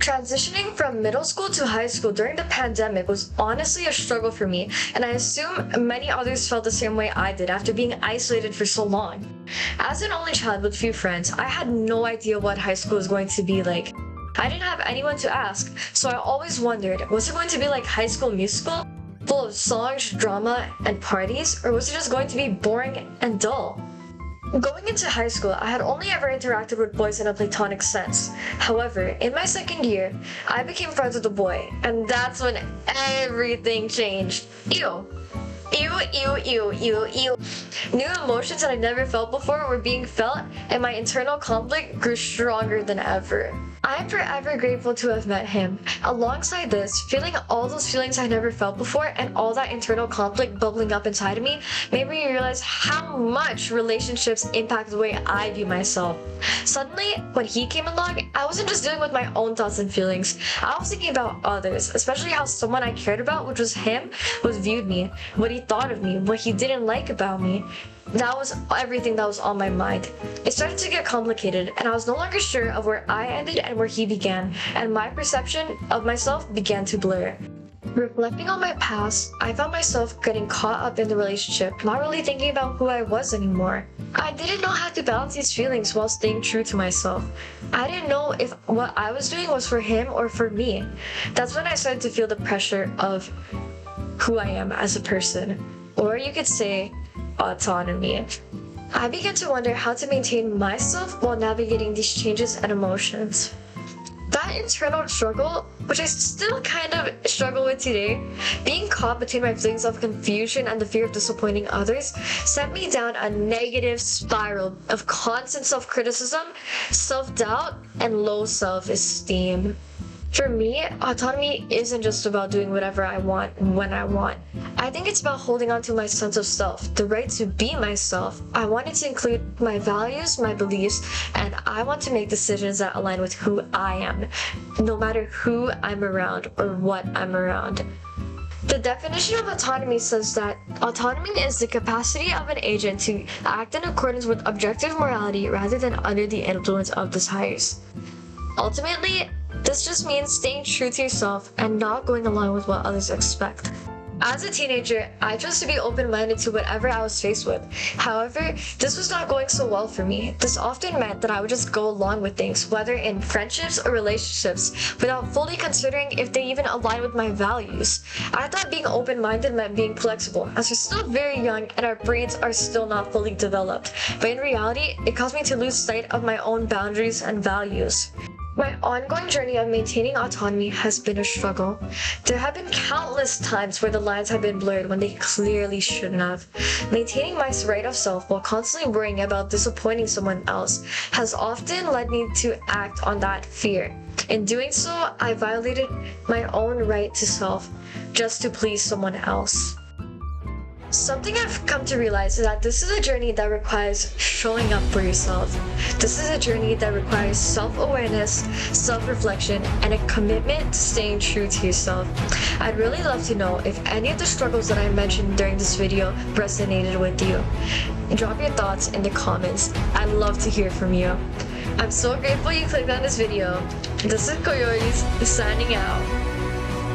Transitioning from middle school to high school during the pandemic was honestly a struggle for me, and I assume many others felt the same way I did after being isolated for so long. As an only child with few friends, I had no idea what high school was going to be like. I didn't have anyone to ask, so I always wondered, was it going to be like High School Musical? Full of songs, drama, and parties? Or was it just going to be boring and dull? Going into high school, I had only ever interacted with boys in a platonic sense. However, in my second year, I became friends with a boy, and that's when everything changed. Ew. Ew, ew, ew, ew, ew. New emotions that I never felt before were being felt, and my internal conflict grew stronger than ever. I'm forever grateful to have met him. Alongside this, feeling all those feelings I never felt before and all that internal conflict bubbling up inside of me made me realize how much relationships impact the way I view myself. Suddenly, when he came along, I wasn't just dealing with my own thoughts and feelings. I was thinking about others, especially how someone I cared about, which was him, was viewed me, what he thought of me, what he didn't like about me. That was everything that was on my mind. It started to get complicated, and I was no longer sure of where I ended and where he began, and my perception of myself began to blur. Reflecting on my past, I found myself getting caught up in the relationship, not really thinking about who I was anymore. I didn't know how to balance these feelings while staying true to myself. I didn't know if what I was doing was for him or for me. That's when I started to feel the pressure of who I am as a person, or you could say, autonomy. I began to wonder how to maintain myself while navigating these changes and emotions. That internal struggle, which I still kind of struggle with today, being caught between my feelings of confusion and the fear of disappointing others, sent me down a negative spiral of constant self-criticism, self-doubt, and low self-esteem. For me, autonomy isn't just about doing whatever I want when I want. I think it's about holding on to my sense of self, the right to be myself. I want it to include my values, my beliefs, and I want to make decisions that align with who I am, no matter who I'm around or what I'm around. The definition of autonomy says that autonomy is the capacity of an agent to act in accordance with objective morality rather than under the influence of desires. Ultimately, this just means staying true to yourself and not going along with what others expect. As a teenager, I chose to be open-minded to whatever I was faced with. However, this was not going so well for me. This often meant that I would just go along with things, whether in friendships or relationships, without fully considering if they even align with my values. I thought being open-minded meant being flexible, as we're still very young and our brains are still not fully developed. But in reality, it caused me to lose sight of my own boundaries and values. My ongoing journey of maintaining autonomy has been a struggle. There have been countless times where the lines have been blurred when they clearly shouldn't have. Maintaining my right of self while constantly worrying about disappointing someone else has often led me to act on that fear. In doing so, I violated my own right to self just to please someone else. Something I've come to realize is that this is a journey that requires showing up for yourself. This is a journey that requires self-awareness, self-reflection, and a commitment to staying true to yourself. I'd really love to know if any of the struggles that I mentioned during this video resonated with you. Drop your thoughts in the comments. I'd love to hear from you. I'm so grateful you clicked on this video. This is Koyoris signing out.